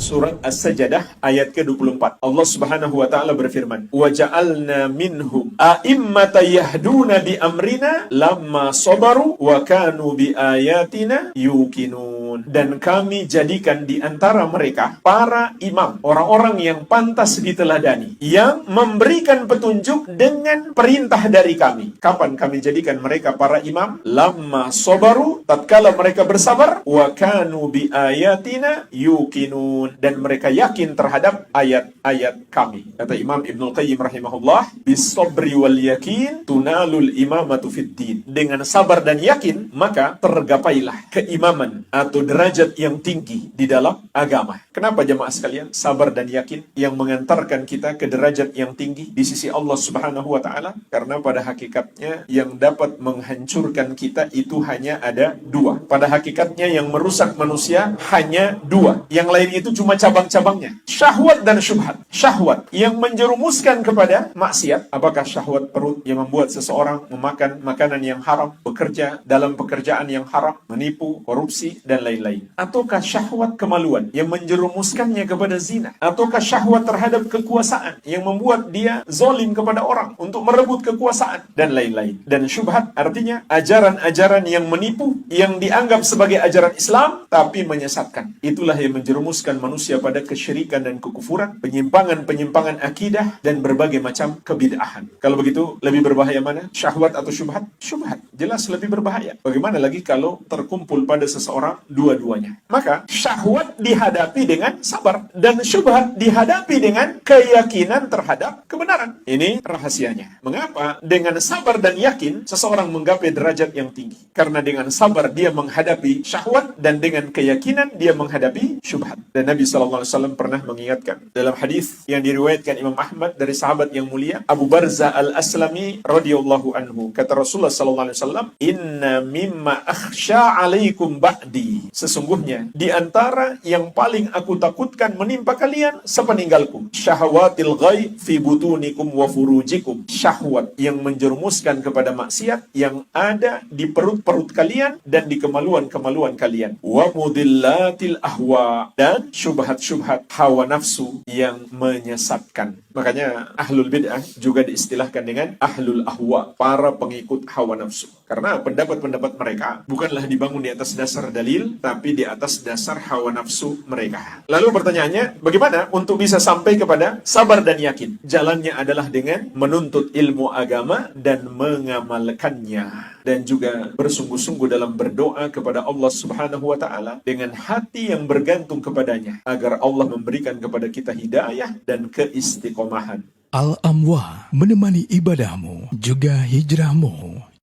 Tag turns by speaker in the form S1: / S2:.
S1: Surat As-Sajdah ayat ke-24. Allah Subhanahu wa taala berfirman, "Wa ja'alna minhum a'immatan yahduna bi amrina lamma sabaru wa kanu bi ayatina yuqinun." Dan kami jadikan di antara mereka para imam, orang-orang yang pantas diteladani, yang memberikan petunjuk dengan perintah dari kami. Kapan kami jadikan mereka para imam? Lamma sabaru, tatkala mereka bersabar, wa kanu bi ayatina yuqinun, dan mereka yakin terhadap ayat-ayat kami. Kata Imam Ibnul Qayyim rahimahullah, bis-sabri wal yakin tunalul imamatu fid din. Dengan sabar dan yakin, maka tergapailah keimaman atau derajat yang tinggi di dalam agama. Kenapa jemaah sekalian? Sabar dan yakin yang mengantarkan kita ke derajat yang tinggi di sisi Allah Subhanahu wa taala, karena pada hakikatnya yang dapat menghancurkan kita itu hanya ada dua. Pada hakikatnya yang merusak manusia hanya dua. Yang lain itu cuma cabang-cabangnya. Syahwat dan syubhat. Syahwat yang menjerumuskan kepada maksiat. Apakah syahwat perut yang membuat seseorang memakan makanan yang haram, bekerja dalam pekerjaan yang haram, menipu, korupsi, dan lain-lain? Ataukah syahwat kemaluan yang menjerumuskannya kepada zina? Ataukah syahwat terhadap kekuasaan yang membuat dia zalim kepada orang untuk merebut kekuasaan, dan lain-lain? Dan syubhat artinya ajaran-ajaran yang menipu, yang dianggap sebagai ajaran Islam, tapi menyesatkan. Itulah yang menjerumuskan manusia pada kesyirikan dan kekufuran, penyimpangan-penyimpangan akidah, dan berbagai macam kebid'ahan. Kalau begitu, lebih berbahaya mana? Syahwat atau syubhat? Syubhat. Jelas lebih berbahaya. Bagaimana lagi kalau terkumpul pada seseorang dua-duanya? Maka, syahwat dihadapi dengan sabar, dan syubhat dihadapi dengan keyakinan terhadap kebenaran. Ini rahasianya. Mengapa? Dengan sabar dan yakin, seseorang menggapai derajat yang tinggi. Karena dengan sabar, dia menghadapi syahwat, dan dengan keyakinan, dia menghadapi syubhat. Dan Nabi SAW pernah mengingatkan dalam hadis yang diriwayatkan Imam Ahmad dari sahabat yang mulia Abu Barzah Al-Aslami radhiyallahu anhu, kata Rasulullah SAW, "Inna mimma akhsha alaikum ba'di." Sesungguhnya di antara yang paling aku takutkan menimpa kalian sepeninggalku, syahwatil ghaib fi butunikum wa furujikum. Syahwat yang menjerumuskan kepada maksiat yang ada di perut-perut kalian dan di kemaluan-kemaluan kalian. Wa mudillatil ahwa, dan syubhat-syubhat hawa nafsu yang menyesatkan. Makanya ahlul bid'ah juga diistilahkan dengan ahlul ahwa, para pengikut hawa nafsu. Karena pendapat-pendapat mereka bukanlah dibangun di atas dasar dalil, tapi di atas dasar hawa nafsu mereka. Lalu pertanyaannya, bagaimana untuk bisa sampai kepada sabar dan yakin? Jalannya adalah dengan menuntut ilmu agama dan mengamalkannya. Dan juga bersungguh-sungguh dalam berdoa kepada Allah Subhanahu wa ta'ala dengan hati yang bergantung kepadanya, agar Allah memberikan kepada kita hidayah dan keistiqomahan.
S2: Al-Amwa menemani ibadahmu juga hijrahmu.